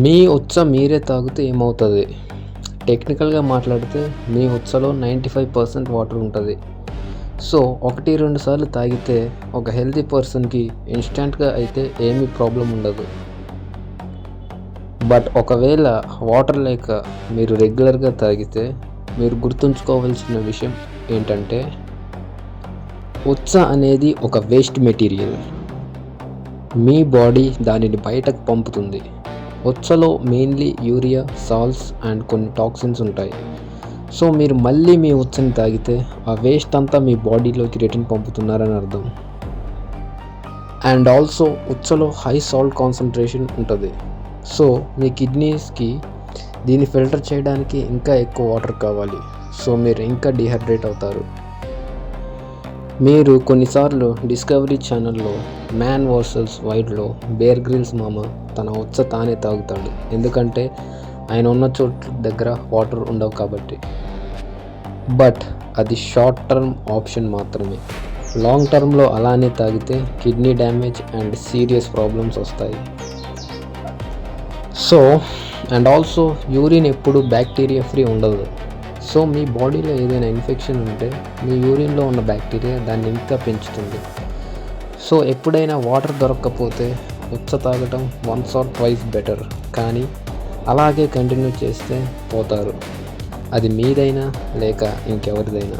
మీ ఉత్స మీరే తాగితే ఏమవుతుంది? టెక్నికల్గా మాట్లాడితే మీ ఉత్సలో 95% వాటర్ ఉంటుంది. సో 1-2 సార్లు తాగితే ఒక హెల్తీ పర్సన్కి ఇన్స్టెంట్గా అయితే ఏమీ ప్రాబ్లం ఉండదు. బట్ ఒకవేళ వాటర్ లేక మీరు రెగ్యులర్గా తాగితే మీరు గుర్తుంచుకోవాల్సిన విషయం ఏంటంటే, ఉత్స అనేది ఒక వేస్ట్ మెటీరియల్. మీ బాడీ దానిని బయటకు పంపుతుంది. ఉత్సలో మెయిన్లీ యూరియా, సాల్ట్స్ అండ్ కొన్ని టాక్సిన్స్ ఉంటాయి. సో మీరు మళ్ళీ మీ ఉత్సని తాగితే ఆ వేస్ట్ అంతా మీ బాడీలోకి రిటర్న్ పంపుతున్నారని అర్థం. అండ్ ఆల్సో ఉత్సలో హై సాల్ట్ కాన్సన్ట్రేషన్ ఉంటుంది. సో మీ కిడ్నీస్కి దీన్ని ఫిల్టర్ చేయడానికి ఇంకా ఎక్కువ వాటర్ కావాలి. సో మీరు ఇంకా డిహైడ్రేట్ అవుతారు. మీరు కొన్నిసార్లు డిస్కవరీ ఛానల్లో మ్యాన్ వర్సెస్ వైల్డ్లో బేర్ గ్రిల్స్ మామ తన ఉత్స తానే తాగుతాడు. ఎందుకంటే ఆయన ఉన్న చోట్ల దగ్గర వాటర్ ఉండవు కాబట్టి. బట్ అది షార్ట్ టర్మ్ ఆప్షన్ మాత్రమే. లాంగ్ టర్మ్లో అలానే తాగితే kidney damage and serious problems వస్తాయి. సో అండ్ ఆల్సో యూరిన్ ఎప్పుడు బ్యాక్టీరియా ఫ్రీ ఉండదు. సో మీ బాడీలో ఏదైనా ఇన్ఫెక్షన్ ఉంటే మీ యూరిన్లో ఉన్న బ్యాక్టీరియా దాన్ని ఇంకా పెంచుతుంది. సో ఎప్పుడైనా వాటర్ దొరకకపోతే ఉత్స తాగటం వన్స్ ఆర్ ట్వైస్ బెటర్. కానీ అలాగే కంటిన్యూ చేస్తే పోతారు. అది మీదైనా లేక ఇంకెవరిదైనా.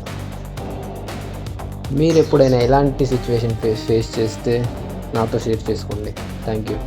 మీరు ఎప్పుడైనా ఎలాంటి సిచ్యువేషన్ ఫేస్ చేస్తే నాతో షేర్ చేసుకోండి. Thank you.